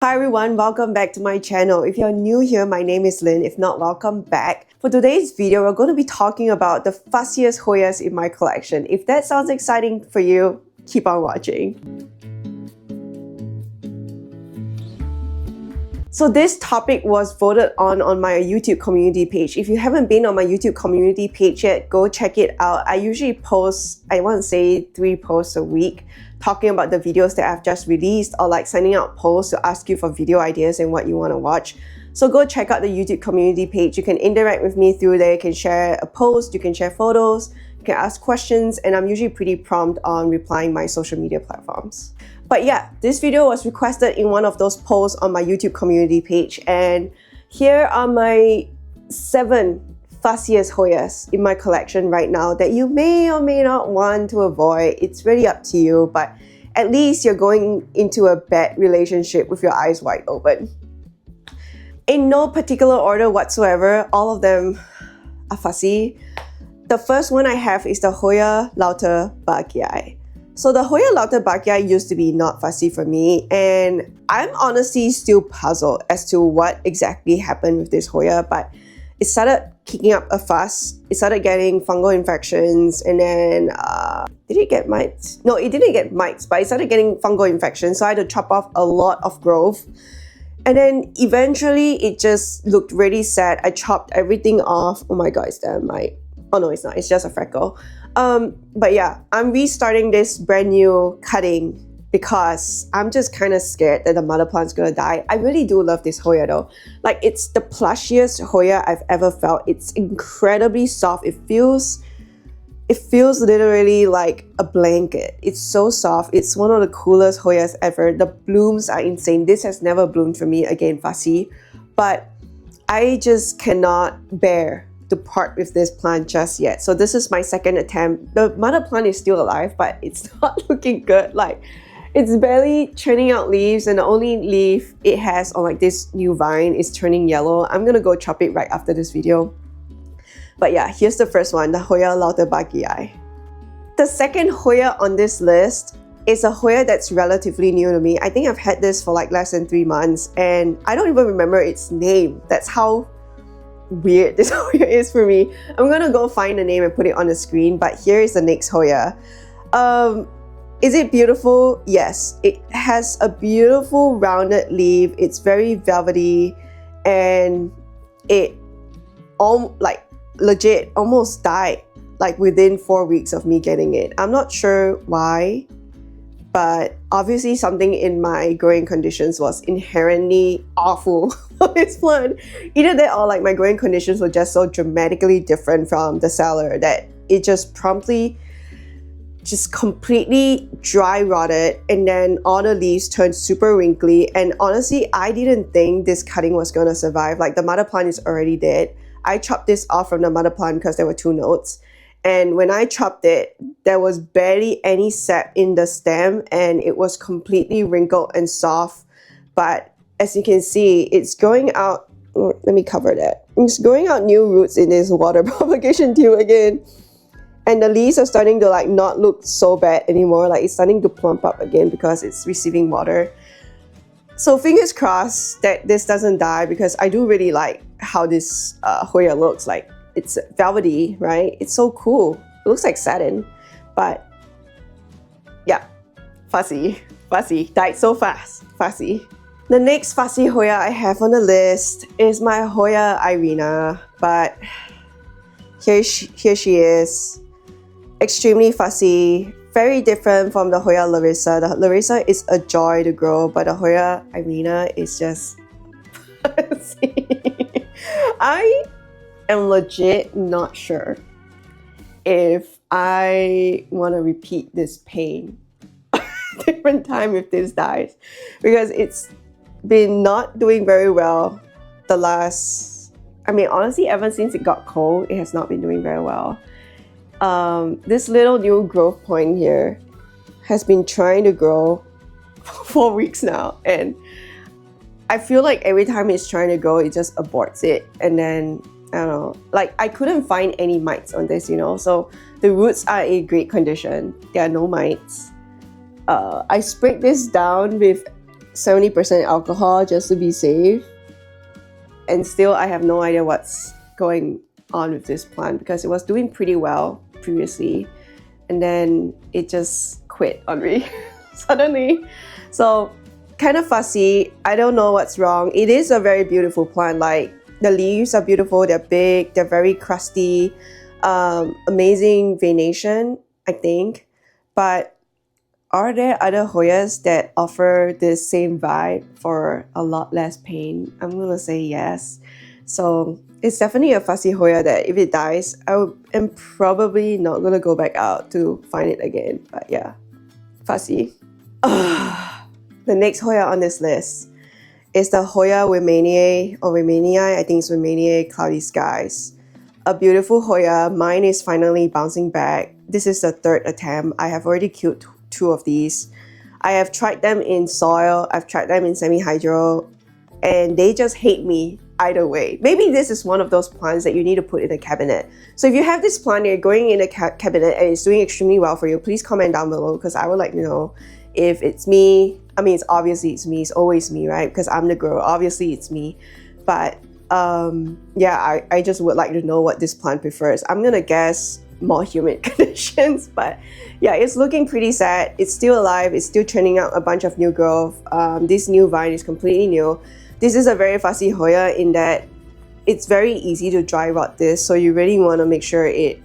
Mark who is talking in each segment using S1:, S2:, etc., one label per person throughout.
S1: Hi everyone, welcome back to my channel. If you're new here, my name is Lynn. If not, welcome back. For today's video, we're going to be talking about the fussiest Hoyas in my collection. If that sounds exciting for you, keep on watching. So this topic was voted on my YouTube community page. If you haven't been on my YouTube community page yet, go check it out. I usually post, I want to say 3 posts a week, talking about the videos that I've just released, or like sending out posts to ask you for video ideas and what you want to watch. So go check out the YouTube community page. You can interact with me through there. You can share a post, you can share photos, you can ask questions, and I'm usually pretty prompt on replying my social media platforms. But yeah, this video was requested in one of those posts on my YouTube community page, and here are my 7 fussiest Hoyas in my collection right now that you may or may not want to avoid. It's really up to you, but at least you're going into a bad relationship with your eyes wide open. In no particular order whatsoever, all of them are fussy. The first one I have is the Hoya lauterbachii. So the Hoya lauterbachii used to be not fussy for me, and I'm honestly still puzzled as to what exactly happened with this Hoya, but it started kicking up a fuss. It started getting fungal infections, and then did it get mites? No, it didn't get mites, but it started getting fungal infections, so I had to chop off a lot of growth. And then eventually it just looked really sad. I chopped everything off. Oh my god, is that a mite? Oh no, it's not, it's just a freckle. But yeah, I'm restarting this brand new cutting because I'm just kind of scared that the mother plant's gonna die. I really do love this Hoya though. Like, it's the plushiest Hoya I've ever felt. It's incredibly soft. It feels literally like a blanket. It's so soft. It's one of the coolest Hoyas ever. The blooms are insane. This has never bloomed for me, again, fussy. But I just cannot bear to part with this plant just yet. So this is my second attempt. The mother plant is still alive, but it's not looking good. Like, it's barely churning out leaves, and the only leaf it has on like this new vine is turning yellow. I'm gonna go chop it right after this video. But yeah, here's the first one, the Hoya lauterbachii. The second Hoya on this list is a Hoya that's relatively new to me. I think I've had this for like less than 3 months, and I don't even remember its name. That's how weird this Hoya is for me. I'm gonna go find the name and put it on the screen, but here is the next Hoya. Is it beautiful? Yes. It has a beautiful rounded leaf. It's very velvety, and it legit almost died like within 4 weeks of me getting it. I'm not sure why, but obviously something in my growing conditions was inherently awful for this plant. Either that or like my growing conditions were just so dramatically different from the seller that it just promptly completely dry rotted, and then all the leaves turned super wrinkly. And honestly, I didn't think this cutting was gonna survive. Like, the mother plant is already dead. I chopped this off from the mother plant because there were 2 nodes. And when I chopped it, there was barely any sap in the stem, and it was completely wrinkled and soft. But as you can see, it's growing out, let me cover that. It's growing out new roots in this water propagation tube again. And the leaves are starting to like not look so bad anymore. Like, it's starting to plump up again because it's receiving water. So fingers crossed that this doesn't die, because I do really like how this Hoya looks. Like, it's velvety, right? It's so cool. It looks like satin. But yeah, fussy, died so fast, fussy. The next fussy Hoya I have on the list is my Hoya irina. But here she is. Extremely fussy, very different from the Hoya larissa. The larissa is a joy to grow, but the Hoya irina is just fussy. I am legit not sure if I want to repeat this pain different time if this dies, because it's been not doing very well the last, I mean, honestly, ever since it got cold, it has not been doing very well. This little new growth point here has been trying to grow for 4 weeks now, and I feel like every time it's trying to grow, it just aborts it. And then, I don't know, like, I couldn't find any mites on this, you know, so the roots are in great condition. There are no mites. I sprayed this down with 70% alcohol just to be safe. And still, I have no idea what's going on with this plant because it was doing pretty well previously. And then it just quit on me suddenly. So kind of fussy. I don't know what's wrong. It is a very beautiful plant. Like the leaves are beautiful. They're big. They're very crusty. Amazing veination, I think. But are there other Hoyas that offer this same vibe for a lot less pain? I'm gonna say yes. So it's definitely a fussy Hoya that if it dies, I am probably not gonna go back out to find it again. But yeah, fussy. The next Hoya on this list is the Hoya waymaniae or waymaniae. I think it's waymaniae cloudy skies. A beautiful Hoya. Mine is finally bouncing back. This is the third attempt. I have already killed two of these. I have tried them in soil. I've tried them in semi-hydro, and they just hate me either way. Maybe this is one of those plants that you need to put in a cabinet. So if you have this plant, you're going in a cabinet and it's doing extremely well for you, please comment down below because I would like to know if it's me. I mean, it's obviously it's me. It's always me, right? Because I'm the grower. Obviously, it's me. But yeah, I just would like to know what this plant prefers. I'm gonna guess more humid conditions, but yeah, it's looking pretty sad. It's still alive. It's still churning out a bunch of new growth. This new vine is completely new. This is a very fussy Hoya in that it's very easy to dry rot this, so you really want to make sure it,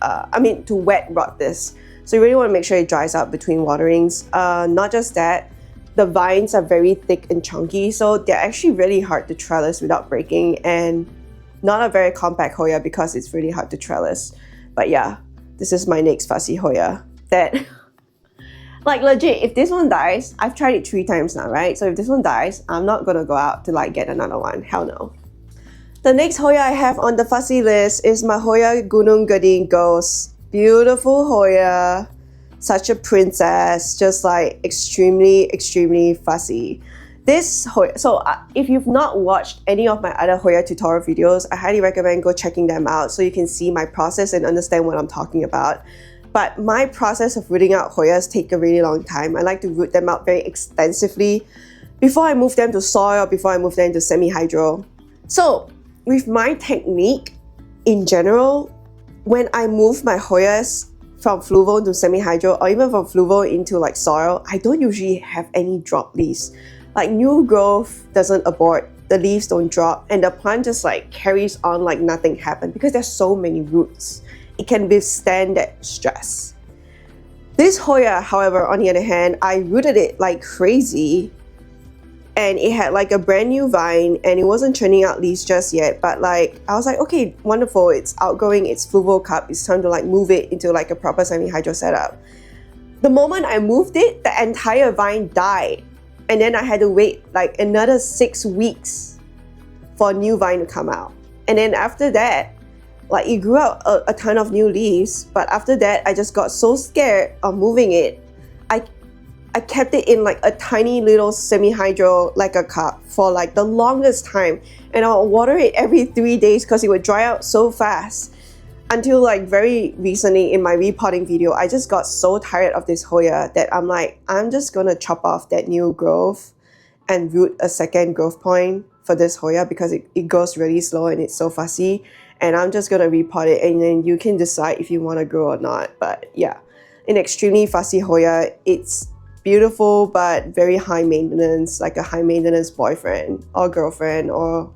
S1: to wet rot this. So you really want to make sure it dries out between waterings. Not just that, the vines are very thick and chunky, so they're actually really hard to trellis without breaking, and not a very compact Hoya because it's really hard to trellis. But yeah, this is my next fussy Hoya that, like legit, if this one dies, I've tried it 3 times now, right? So if this one dies, I'm not gonna go out to like get another one, hell no. The next Hoya I have on the fussy list is my Hoya gunung gading ghost. Beautiful Hoya, such a princess, just like extremely fussy. This Hoya, so if you've not watched any of my other Hoya tutorial videos, I highly recommend go checking them out so you can see my process and understand what I'm talking about. But my process of rooting out Hoyas take a really long time. I like to root them out very extensively before I move them to soil, before I move them to semi-hydro. So with my technique in general, when I move my Hoyas from fluval to semi-hydro or even from fluval into like soil, I don't usually have any drop leaves. Like new growth doesn't abort, the leaves don't drop, and the plant just like carries on like nothing happened because there's so many roots. It can withstand that stress. This Hoya, however, on the other hand, I rooted it like crazy and it had like a brand new vine and it wasn't churning out leaves just yet, but like I was like, okay, wonderful, it's outgrowing its fluval cup, it's time to like move it into like a proper semi-hydro setup. The moment I moved it, the entire vine died. And then I had to wait like another 6 weeks for a new vine to come out. And then after that, like it grew out a ton of new leaves. But after that, I just got so scared of moving it. I kept it in like a tiny little semi-hydro like a cup for like the longest time. And I would water it every 3 days because it would dry out so fast. Until like very recently in my repotting video, I just got so tired of this Hoya that I'm like, I'm just gonna chop off that new growth and root a second growth point for this Hoya because it goes really slow and it's so fussy. And I'm just gonna repot it and then you can decide if you wanna grow or not. But yeah, an extremely fussy Hoya. It's beautiful but very high maintenance, like a high maintenance boyfriend or girlfriend or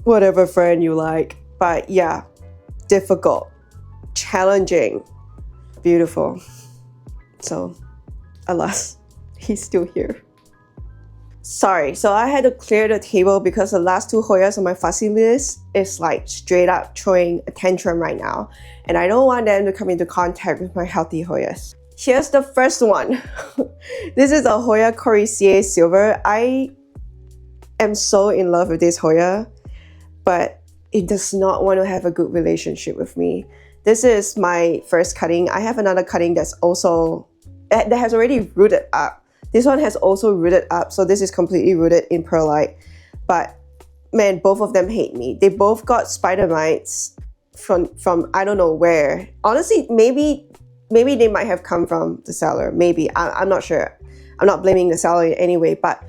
S1: whatever friend you like. But yeah, difficult, challenging, beautiful. So, alas, he's still here. Sorry, so I had to clear the table because the last 2 Hoyas on my fussy list is like straight up throwing a tantrum right now. And I don't want them to come into contact with my healthy Hoyas. Here's the first one. This is a Hoya coriacea silver. I am so in love with this Hoya, but it does not want to have a good relationship with me. This is my first cutting. I have another cutting that has already rooted up. This one has also rooted up, so this is completely rooted in perlite. But man, both of them hate me. They both got spider mites from I don't know where. Honestly, maybe they might have come from the cellar. Maybe, I'm not sure. I'm not blaming the seller in any way, but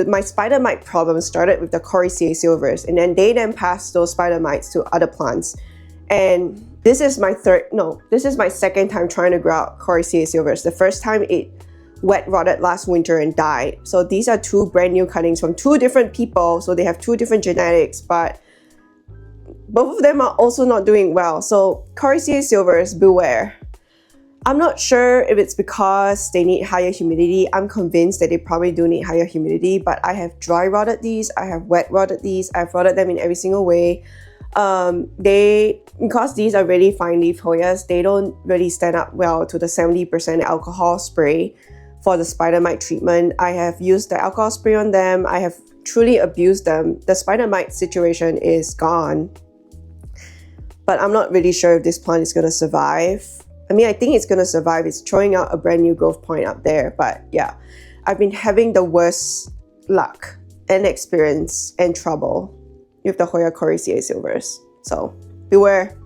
S1: my spider mite problem started with the coriacea silvers, and then they passed those spider mites to other plants. And this is my second time trying to grow out coriacea silvers. The first time it wet rotted last winter and died. So these are two brand new cuttings from two different people, so they have two different genetics, but both of them are also not doing well. So coriacea silvers, beware. I'm not sure if it's because they need higher humidity. I'm convinced that they probably do need higher humidity, but I have dry rotted these, I have wet rotted these, I've rotted them in every single way. Because these are really fine leaf Hoyas, they don't really stand up well to the 70% alcohol spray for the spider mite treatment. I have used the alcohol spray on them. I have truly abused them. The spider mite situation is gone, but I'm not really sure if this plant is going to survive. I mean, I think it's going to survive. It's throwing out a brand new growth point up there. But yeah, I've been having the worst luck and experience and trouble with the Hoya coriacea silvers. So beware.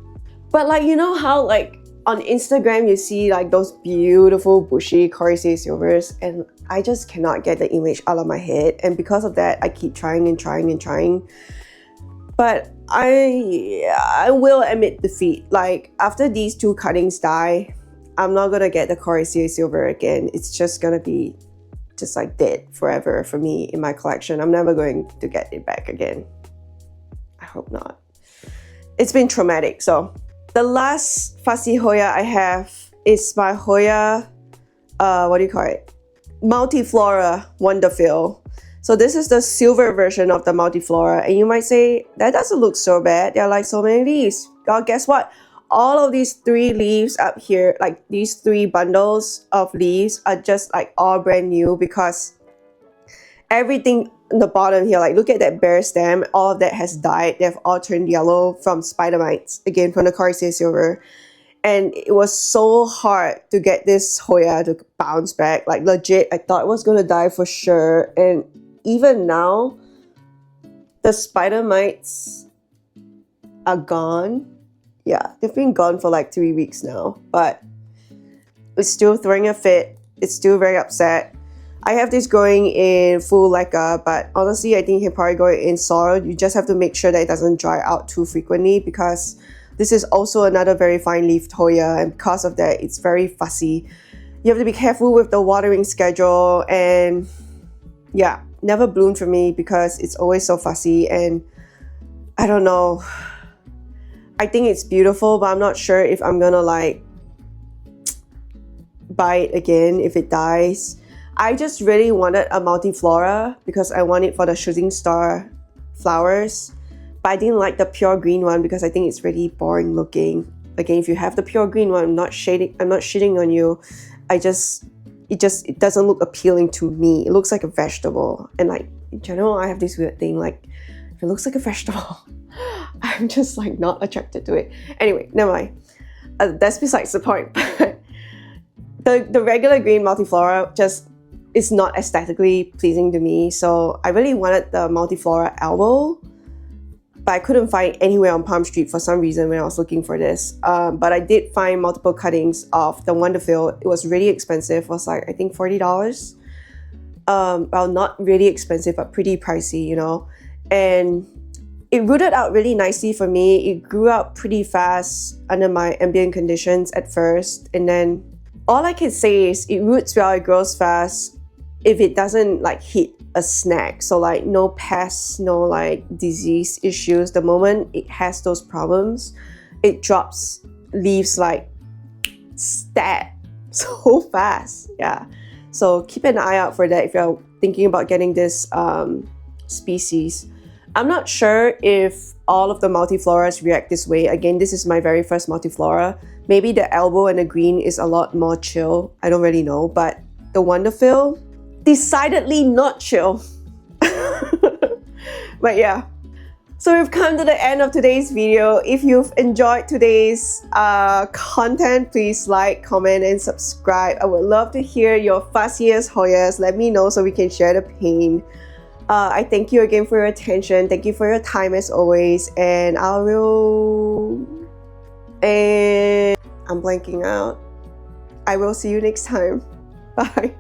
S1: But like, you know how like on Instagram you see like those beautiful bushy coriacea silvers, and I just cannot get the image out of my head. And because of that, I keep trying and trying and trying. But I will admit defeat. Like after these two cuttings die, I'm not gonna get the coriacea silver again. It's just gonna be just like dead forever for me in my collection. I'm never going to get it back again. I hope not. It's been traumatic. So the last fussy Hoya I have is my Hoya, multiflora wonderphil. So this is the silver version of the multiflora, and you might say, that doesn't look so bad. There are like so many leaves. Well, guess what? All of these 3 leaves up here, like these 3 bundles of leaves are just like all brand new, because everything on the bottom here, like look at that bare stem, all of that has died. They've all turned yellow from spider mites, again from the coriacea silver. And it was so hard to get this Hoya to bounce back. Like legit, I thought it was gonna die for sure. And even now, the spider mites are gone. Yeah, they've been gone for like 3 weeks now, but it's still throwing a fit. It's still very upset. I have this growing in full leca, but honestly, I think you can probably grow it in soil. You just have to make sure that it doesn't dry out too frequently, because this is also another very fine-leafed Hoya, and because of that, it's very fussy. You have to be careful with the watering schedule, and yeah, never bloom for me because it's always so fussy, and I don't know. I think it's beautiful, but I'm not sure if I'm gonna like buy it again if it dies. I just really wanted a multiflora because I want it for the shooting star flowers, but I didn't like the pure green one because I think it's really boring looking. Again, if you have the pure green one, I'm not shitting on you. It doesn't look appealing to me. It looks like a vegetable, and like in general, I have this weird thing, like if it looks like a vegetable, I'm just like not attracted to it. Anyway, never mind. That's besides the point. The regular green multiflora just is not aesthetically pleasing to me, so I really wanted the multiflora elbow, but I couldn't find anywhere on Palm Street for some reason when I was looking for this. But I did find multiple cuttings of the wonderphil. It was really expensive. It was like, I think $40. Well, not really expensive, but pretty pricey, you know. And it rooted out really nicely for me. It grew out pretty fast under my ambient conditions at first, and then all I can say is it roots well, it grows fast if it doesn't like hit a snag. So like no pests, no like disease issues. The moment it has those problems, it drops leaves like stat so fast. Yeah, so keep an eye out for that if you're thinking about getting this species. I'm not sure if all of the multifloras react this way. Again, this is my very first multiflora. Maybe the elbow and the green is a lot more chill. I don't really know, but the wonderphil, decidedly not chill. But yeah, so we've come to the end of today's video. If you've enjoyed today's content, please like, comment, and subscribe. I would love to hear your fussiest Hoyas. Let me know so we can share the pain. I thank you again for your attention. Thank you for your time as always, and I'm blanking out. I will see you next time. Bye.